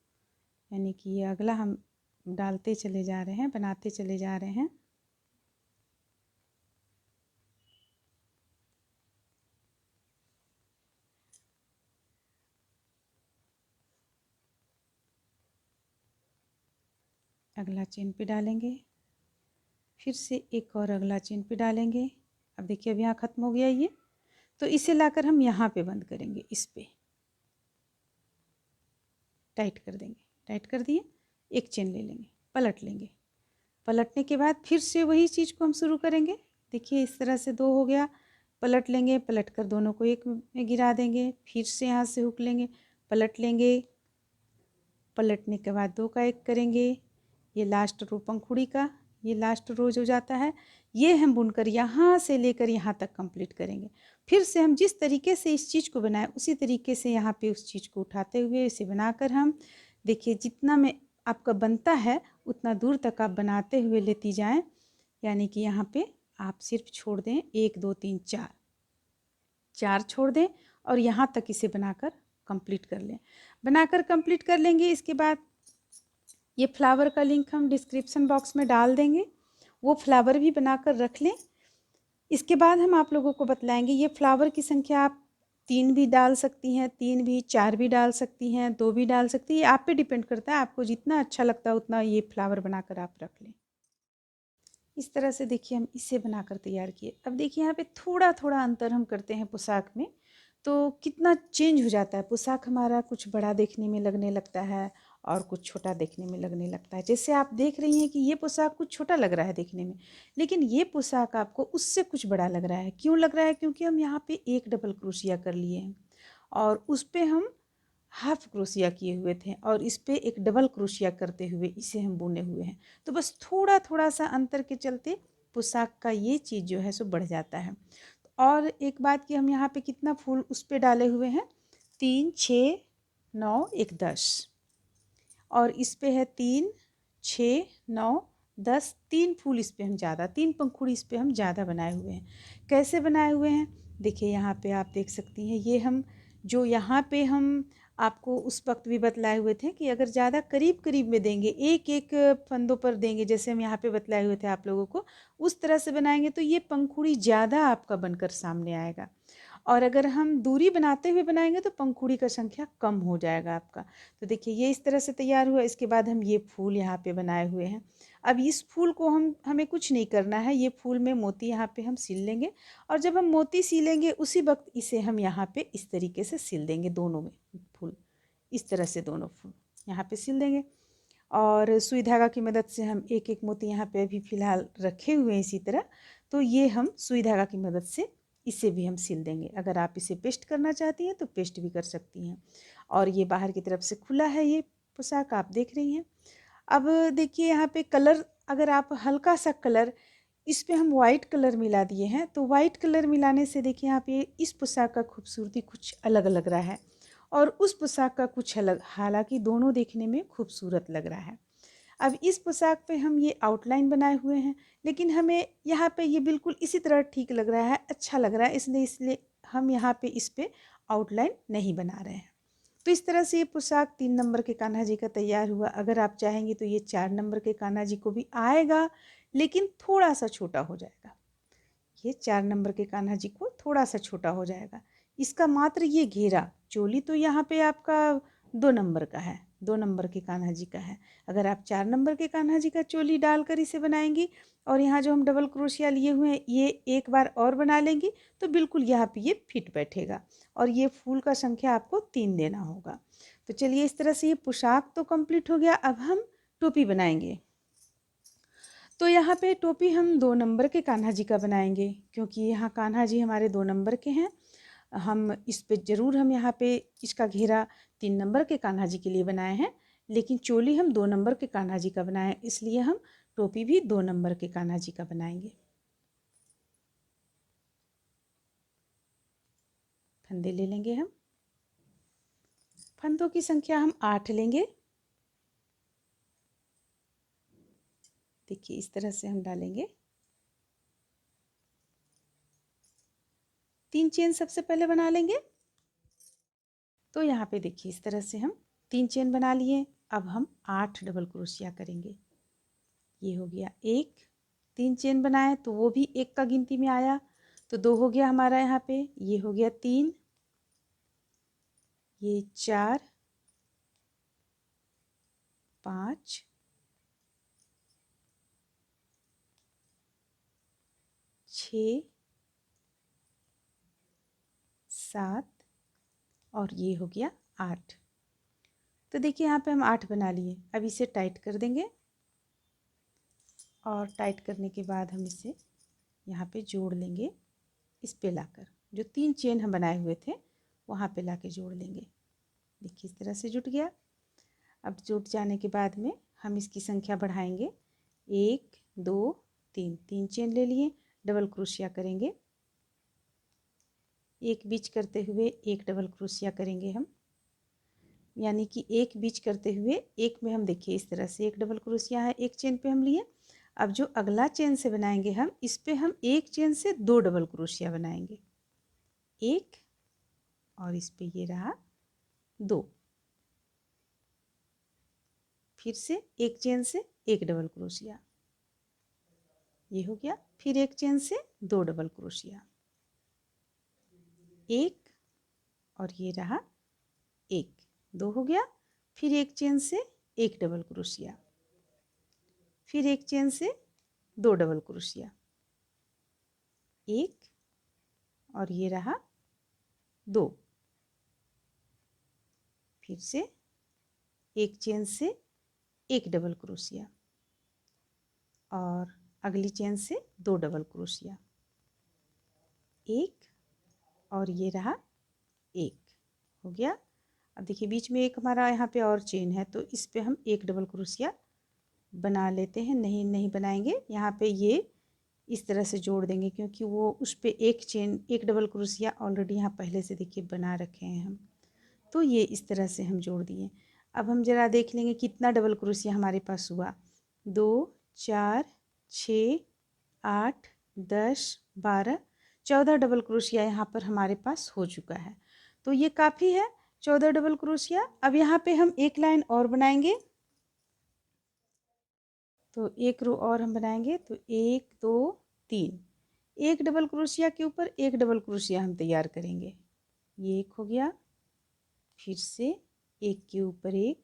यानी कि ये अगला हम डालते चले जा रहे हैं, बनाते चले जा रहे हैं। अगला चेन पे डालेंगे, फिर से एक और अगला चेन पे डालेंगे। अब देखिए अब यहाँ ख़त्म हो गया ये, तो इसे लाकर हम यहाँ पे बंद करेंगे, इस पे टाइट कर देंगे। टाइट कर दिए, एक चेन ले लेंगे, पलट लेंगे। पलटने के बाद फिर से वही चीज़ को हम शुरू करेंगे। देखिए इस तरह से 2 हो गया, पलट लेंगे, पलट कर दोनों को एक में गिरा देंगे, फिर से यहाँ से हुक लेंगे, पलट लेंगे, पलटने के बाद 2 का एक करेंगे। ये लास्ट रो पंखुड़ी का, ये लास्ट रो जो जाता है, ये हम बुनकर यहाँ से लेकर यहाँ तक कंप्लीट करेंगे। फिर से हम जिस तरीके से इस चीज़ को बनाए उसी तरीके से यहाँ पे उस चीज़ को उठाते हुए इसे बनाकर हम, देखिए जितना में आपका बनता है उतना दूर तक आप बनाते हुए लेती जाएं। यानी कि यहाँ पे आप सिर्फ छोड़ दें 1 2 3 4 छोड़ दें और यहाँ तक इसे बनाकर कंप्लीट कर लें। बनाकर कंप्लीट कर लेंगे। इसके बाद ये फ्लावर का लिंक हम डिस्क्रिप्शन बॉक्स में डाल देंगे, वो फ्लावर भी बनाकर रख लें। इसके बाद हम आप लोगों को बतलाएंगे ये फ्लावर की संख्या आप 3 भी डाल सकती हैं, 3 भी, 4 भी डाल सकती हैं, 2 भी डाल सकती हैं। ये आप पे डिपेंड करता है, आपको जितना अच्छा लगता है उतना ये फ्लावर बनाकर आप रख लें। इस तरह से देखिए हम इसे बनाकर तैयार किए। अब देखिए यहाँ पे थोड़ा थोड़ा अंतर हम करते हैं पोशाक में, तो कितना चेंज हो जाता है। पोशाक हमारा कुछ बड़ा देखने में लगने लगता है और कुछ छोटा देखने में लगने लगता है। जैसे आप देख रही हैं कि ये पोशाक कुछ छोटा लग रहा है देखने में, लेकिन ये पोशाक आपको उससे कुछ बड़ा लग रहा है। क्यों लग रहा है? क्योंकि हम यहाँ पे एक डबल क्रोशिया कर लिए हैं और उस पर हम हाफ क्रोशिया किए हुए थे और इस पे एक डबल क्रोशिया करते हुए इसे हम बुने हुए हैं। तो बस थोड़ा थोड़ा सा अंतर के चलते पोशाक का ये चीज़ जो है सो बढ़ जाता है। और एक बात कि हम यहाँ पे कितना फूल उस पे डाले हुए हैं, 3 6 9 1 10, और इस पे है 3 6 9 10, 3 फूल इस पे हम ज़्यादा, 3 पंखुड़ी इस पे हम ज़्यादा बनाए हुए हैं। कैसे बनाए हुए हैं? देखिए यहाँ पे आप देख सकती हैं, ये हम जो यहाँ पे हम आपको उस वक्त भी बतलाए हुए थे कि अगर ज़्यादा करीब करीब में देंगे, एक एक फंदों पर देंगे, जैसे हम यहाँ पे बतलाए हुए थे आप लोगों को, उस तरह से बनाएंगे तो ये पंखुड़ी ज़्यादा आपका बनकर सामने आएगा। और अगर हम दूरी बनाते हुए बनाएंगे तो पंखुड़ी का संख्या कम हो जाएगा आपका। तो देखिए ये इस तरह से तैयार हुआ। इसके बाद हम ये फूल यहाँ पे बनाए हुए हैं। अब इस फूल को हमें कुछ नहीं करना है, ये फूल में मोती यहाँ पे हम सिल लेंगे और जब हम मोती सिलेंगे उसी वक्त इसे हम यहाँ पे इस तरीके से सिल देंगे, दोनों में फूल इस तरह से दोनों फूल यहाँ पे सिल देंगे। और सुई धागा की मदद से हम एक एक मोती यहाँ पे अभी फ़िलहाल रखे हुए हैं इसी तरह, तो ये हम सुई धागा की मदद से इसे भी हम सिल देंगे। अगर आप इसे पेस्ट करना चाहती हैं तो पेस्ट भी कर सकती हैं। और ये बाहर की तरफ से खुला है ये पोशाक, आप देख रही हैं। अब देखिए यहाँ पे कलर, अगर आप हल्का सा कलर इस पे हम वाइट कलर मिला दिए हैं, तो वाइट कलर मिलाने से देखिए यहाँ पे इस पोशाक का खूबसूरती कुछ अलग लग रहा है और उस पोशाक का कुछ अलग, हालांकि दोनों देखने में खूबसूरत लग रहा है। अब इस पोशाक पे हम ये आउटलाइन बनाए हुए हैं, लेकिन हमें यहाँ पे ये बिल्कुल इसी तरह ठीक लग रहा है, अच्छा लग रहा है, इसलिए हम यहाँ पे इस पे आउटलाइन नहीं बना रहे हैं। तो इस तरह से ये पोशाक 3 नंबर के कान्हा जी का तैयार हुआ। अगर आप चाहेंगे तो ये 4 नंबर के कान्हा जी को भी आएगा, लेकिन थोड़ा सा छोटा हो जाएगा। ये 4 नंबर के कान्हा जी को थोड़ा सा छोटा हो जाएगा। इसका मात्र ये घेरा, चोली तो यहाँ पे आपका 2 नंबर का है, 2 नंबर के कान्हा जी का है। अगर आप 4 नंबर के कान्हा जी का चोली डालकर इसे बनाएंगी और यहाँ जो हम डबल क्रोशिया लिए हुए हैं ये एक बार और बना लेंगी तो बिल्कुल यहाँ पे ये फिट बैठेगा। और ये फूल का संख्या आपको 3 देना होगा। तो चलिए इस तरह से ये पोशाक तो कंप्लीट हो गया। अब हम टोपी बनाएंगे। तो यहाँ पे टोपी हम 2 नंबर के कान्हा जी का बनाएंगे, क्योंकि यहाँ कान्हा जी हमारे 2 नंबर के हैं। हम इस पे ज़रूर हम यहाँ पे इसका घेरा 3 नंबर के कान्हा जी के लिए बनाए हैं, लेकिन चोली हम 2 नंबर के कान्हा जी का बनाए, इसलिए हम टोपी भी 2 नंबर के कान्हा जी का बनाएंगे। फंदे ले लेंगे हम। फंदों की संख्या हम 8 लेंगे। देखिए इस तरह से हम डालेंगे। 3 चेन सबसे पहले बना लेंगे। तो यहाँ पे देखिए इस तरह से हम 3 चेन बना लिए। अब हम 8 डबल क्रोशिया करेंगे। ये हो गया 1, 3 चेन बनाए तो वो भी 1 का गिनती में आया, तो 2 हो गया हमारा यहाँ पे। ये हो गया 3, ये 4, 5, 6, 7 और ये हो गया 8। तो देखिए यहाँ पे हम 8 बना लिए। अब इसे टाइट कर देंगे और टाइट करने के बाद हम इसे यहाँ पे जोड़ लेंगे। इस पे लाकर जो 3 चेन हम बनाए हुए थे वहाँ पे लाके जोड़ लेंगे। देखिए इस तरह से जुट गया। अब जुट जाने के बाद में हम इसकी संख्या बढ़ाएंगे। 1, 2, 3, 3 चेन ले लिए, डबल क्रोशिया करेंगे। एक बीच करते हुए एक डबल क्रोशिया करेंगे हम, यानी कि एक बीच करते हुए एक में हम देखिए इस तरह से एक डबल क्रोशिया है, एक चेन पे हम लिए। अब जो अगला चेन से बनाएंगे हम, इस पे हम एक चेन से 2 डबल क्रोशिया बनाएंगे। एक और इस पे ये रहा 2। फिर से एक चेन से एक डबल क्रोशिया, ये हो गया। फिर एक चेन से 2 डबल क्रोशिया, एक और ये रहा 1, 2 हो गया। फिर एक चेन से एक डबल क्रोशिया, फिर एक चेन से 2 डबल क्रोशिया, एक और ये रहा 2। फिर से एक चेन से एक डबल क्रोशिया और अगली चेन से 2 डबल क्रोशिया, एक और ये रहा 1, हो गया। अब देखिए बीच में एक हमारा यहाँ पे और चेन है, तो इस पे हम एक डबल क्रोशिया बना लेते हैं। नहीं नहीं बनाएंगे, यहाँ पे ये इस तरह से जोड़ देंगे, क्योंकि वो उस पे एक चेन एक डबल क्रोशिया ऑलरेडी यहाँ पहले से देखिए बना रखे हैं हम, तो ये इस तरह से हम जोड़ दिए। अब हम ज़रा देख लेंगे कितना डबल क्रोशिया हमारे पास हुआ। 2, 4, 6, 8, 10, 12, 14 डबल क्रोशिया यहाँ पर हमारे पास हो चुका है। तो ये काफ़ी है 14 डबल क्रोशिया। अब यहाँ पे हम एक लाइन और बनाएंगे, तो एक रो और हम बनाएंगे। तो 1, 2, 3, एक डबल क्रोशिया के ऊपर एक डबल क्रोशिया हम तैयार करेंगे। ये एक हो गया। फिर से एक के ऊपर एक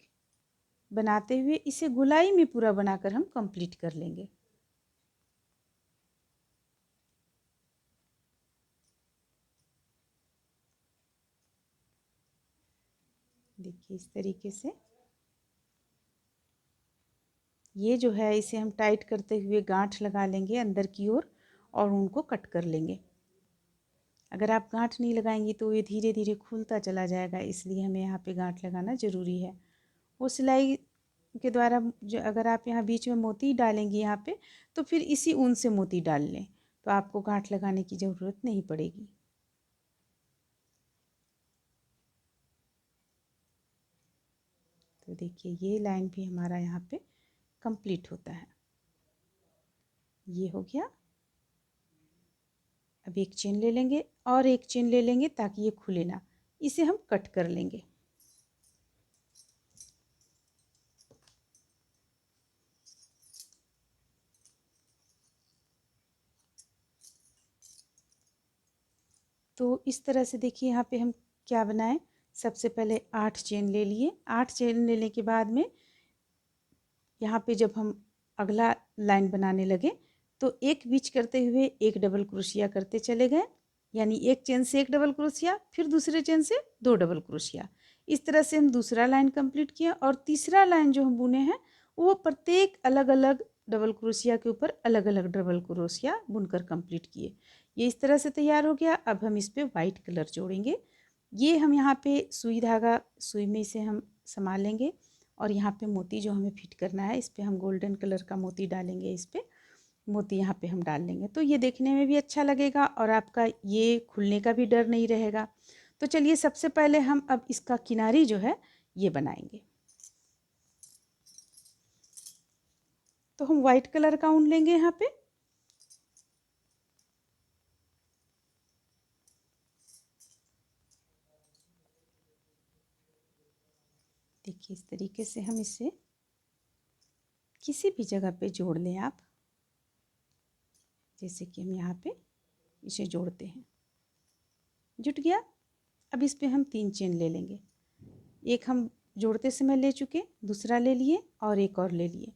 बनाते हुए इसे गोलाई में पूरा बनाकर हम कंप्लीट कर लेंगे। देखिए इस तरीके से ये जो है इसे हम टाइट करते हुए गांठ लगा लेंगे अंदर की ओर और उनको कट कर लेंगे। अगर आप गांठ नहीं लगाएंगी तो ये धीरे धीरे खुलता चला जाएगा, इसलिए हमें यहाँ पे गांठ लगाना ज़रूरी है। वो सिलाई के द्वारा जो अगर आप यहाँ बीच में मोती डालेंगी यहाँ पे, तो फिर इसी ऊन से मोती डाल लें, तो आपको गांठ लगाने की ज़रूरत नहीं पड़ेगी। तो देखिए ये लाइन भी हमारा यहाँ पे कंप्लीट होता है। ये हो गया। अब एक चेन ले लेंगे और एक चेन ले लेंगे ताकि ये खुले ना, इसे हम कट कर लेंगे। तो इस तरह से देखिए यहाँ पे हम क्या बनाएं। सबसे पहले 8 चेन ले लिए। 8 चेन लेने के बाद में यहाँ पे जब हम अगला लाइन बनाने लगे तो एक बीच करते हुए एक डबल क्रोशिया करते चले गए, यानी एक चेन से एक डबल क्रोशिया, फिर दूसरे चेन से 2 डबल क्रोशिया। इस तरह से हम दूसरा लाइन कंप्लीट किया और तीसरा लाइन जो हम बुने हैं वो प्रत्येक अलग अलग डबल क्रोशिया के ऊपर अलग अलग डबल क्रोशिया बुनकर कंप्लीट किए। ये इस तरह से तैयार हो गया। अब हम इस पर वाइट कलर जोड़ेंगे। ये हम यहाँ पे सुई धागा सुई में से हम संभाल लेंगे और यहाँ पे मोती जो हमें फिट करना है इस पे हम गोल्डन कलर का मोती डालेंगे। इस पे मोती यहाँ पे हम डाल लेंगे तो ये देखने में भी अच्छा लगेगा और आपका ये खुलने का भी डर नहीं रहेगा। तो चलिए सबसे पहले हम अब इसका किनारी जो है ये बनाएंगे। तो हम वाइट कलर का ऊन लेंगे यहाँ पे। देखिए इस तरीके से हम इसे किसी भी जगह पे जोड़ लें आप, जैसे कि हम यहाँ पे इसे जोड़ते हैं। जुट गया। अब इस पे हम 3 चेन ले लेंगे। एक हम जोड़ते समय ले चुके, दूसरा ले लिए और एक और ले लिए।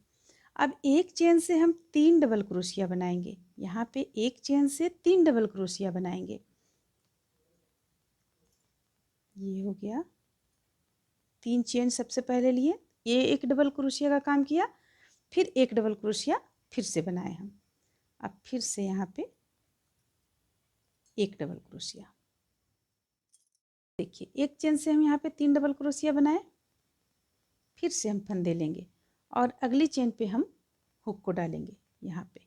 अब एक चेन से हम 3 डबल क्रोशिया बनाएंगे। यहाँ पे एक चेन से 3 डबल क्रोशिया बनाएंगे। ये हो गया। 3 चेन सबसे पहले लिए, ये एक डबल क्रोशिया का काम किया, फिर एक डबल क्रोशिया फिर से बनाए हम। अब फिर से यहाँ पे एक डबल क्रोशिया। देखिए एक चेन से हम यहाँ पे 3 डबल क्रोशिया बनाए, फिर से हम फंदे लेंगे और अगली चेन पे हम हुक को डालेंगे यहाँ पे,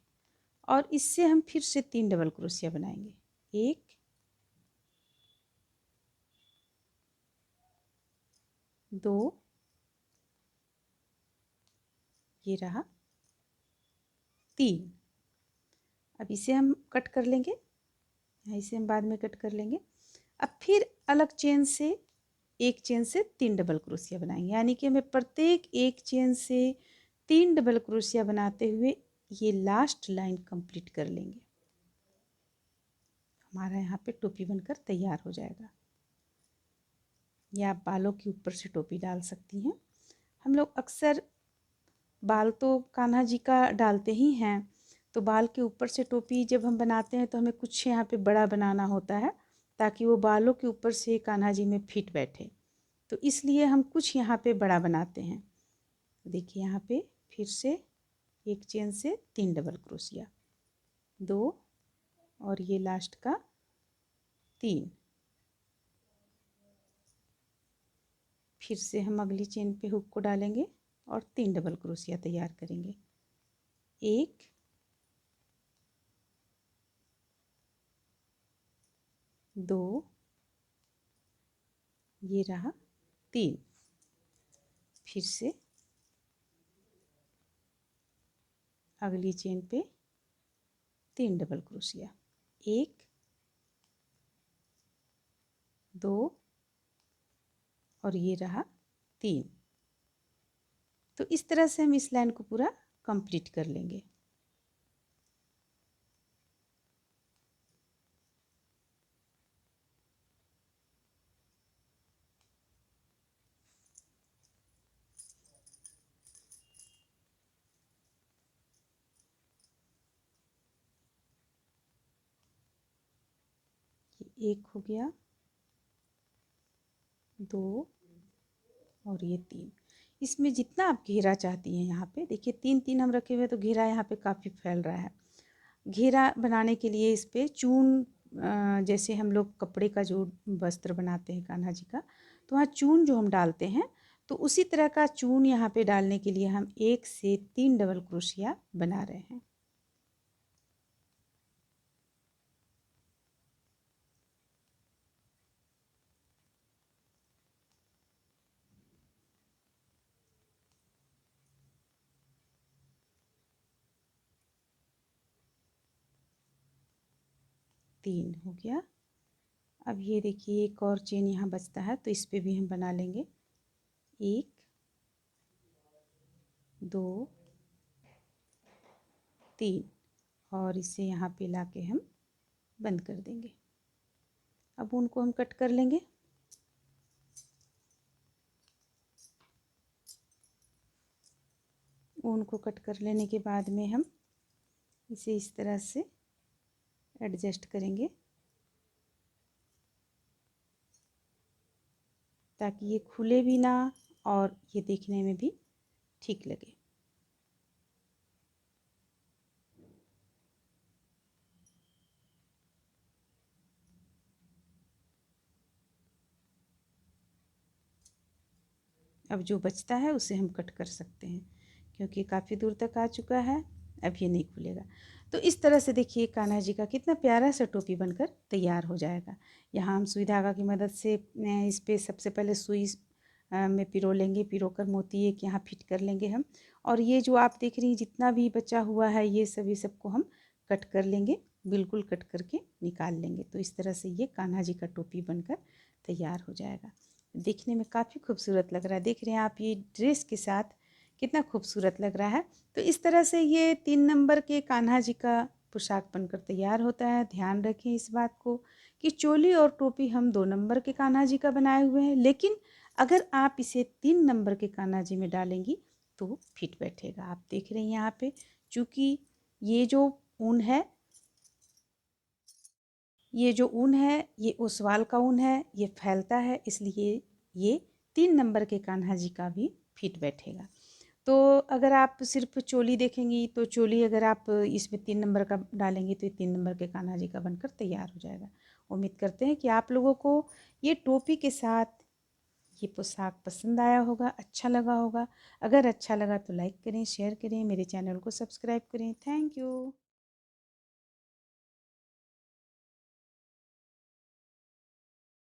और इससे हम फिर से 3 डबल क्रोशिया बनाएंगे। 1 2, ये रहा 3। अब इसे हम कट कर लेंगे, इसे हम बाद में कट कर लेंगे। अब फिर अलग चेन से एक चेन से 3 डबल क्रोशिया बनाएंगे, यानी कि हमें प्रत्येक एक चेन से 3 डबल क्रोशिया बनाते हुए ये लास्ट लाइन कंप्लीट कर लेंगे। हमारा यहाँ पे टोपी बनकर तैयार हो जाएगा। या आप बालों के ऊपर से टोपी डाल सकती हैं। हम लोग अक्सर बाल तो कान्हा जी का डालते ही हैं, तो बाल के ऊपर से टोपी जब हम बनाते हैं तो हमें कुछ यहाँ पे बड़ा बनाना होता है, ताकि वो बालों के ऊपर से कान्हा जी में फिट बैठे। तो इसलिए हम कुछ यहाँ पे बड़ा बनाते हैं। देखिए यहाँ पे फिर से एक चेन से 3 डबल क्रोशिया, 2 और ये लास्ट का 3। फिर से हम अगली चेन पे हुक को डालेंगे और 3 डबल क्रोशिया तैयार करेंगे। 1 2, ये रहा 3। फिर से अगली चेन पे 3 डबल क्रोशिया, 1 2 और ये रहा 3। तो इस तरह से हम इस लाइन को पूरा कंप्लीट कर लेंगे। ये 1 हो गया, 2 और ये 3। इसमें जितना आप घेरा चाहती हैं, यहाँ पे देखिए 3 3 हम रखे हुए, तो घेरा यहाँ पे काफ़ी फैल रहा है। घेरा बनाने के लिए इस पे चून, जैसे हम लोग कपड़े का जो वस्त्र बनाते हैं कान्हा जी का, तो वहाँ चून जो हम डालते हैं, तो उसी तरह का चून यहाँ पे डालने के लिए हम 1 से 3 डबल क्रोशिया बना रहे हैं। तीन हो गया। अब ये देखिए एक और चेन यहाँ बचता है, तो इस पे भी हम बना लेंगे। 1 2 3 और इसे यहाँ पे लाके हम बंद कर देंगे। अब उनको हम कट कर लेंगे। ऊन को कट कर लेने के बाद में हम इसे इस तरह से एडजस्ट करेंगे, ताकि ये खुले भी ना और ये देखने में भी ठीक लगे। अब जो बचता है उसे हम कट कर सकते हैं, क्योंकि काफ़ी दूर तक आ चुका है। अब ये नहीं खुलेगा। तो इस तरह से देखिए कान्हा जी का कितना प्यारा सा टोपी बनकर तैयार हो जाएगा। यहाँ हम सुई धागा की मदद से इस पर सबसे पहले सुई में पिरो लेंगे, पिरो कर मोती एक यहाँ फिट कर लेंगे हम। और ये जो आप देख रही हैं जितना भी बचा हुआ है ये सभी सबको हम कट कर लेंगे, बिल्कुल कट करके निकाल लेंगे। तो इस तरह से ये कान्हा जी का टोपी बनकर तैयार हो जाएगा। देखने में काफ़ी खूबसूरत लग रहा है, देख रहे हैं आप ये ड्रेस के साथ कितना खूबसूरत लग रहा है। तो इस तरह से ये 3 नंबर के कान्हा जी का पोशाक बनकर तैयार होता है। ध्यान रखें इस बात को कि चोली और टोपी हम 2 नंबर के कान्हा जी का बनाए हुए हैं, लेकिन अगर आप इसे 3 नंबर के कान्हा जी में डालेंगी तो फिट बैठेगा। आप देख रहे हैं यहाँ पे, चूँकि ये जो ऊन है ये ओसवाल का ऊन है, ये फैलता है, इसलिए ये 3 नंबर के कान्हा जी का भी फिट बैठेगा। तो अगर आप सिर्फ चोली देखेंगी तो चोली अगर आप इसमें 3 नंबर का डालेंगी तो ये 3 नंबर के कान्हा जी का बनकर तैयार हो जाएगा। उम्मीद करते हैं कि आप लोगों को ये टोपी के साथ ये पोशाक पसंद आया होगा, अच्छा लगा होगा। अगर अच्छा लगा तो लाइक करें, शेयर करें, मेरे चैनल को सब्सक्राइब करें। Thank you.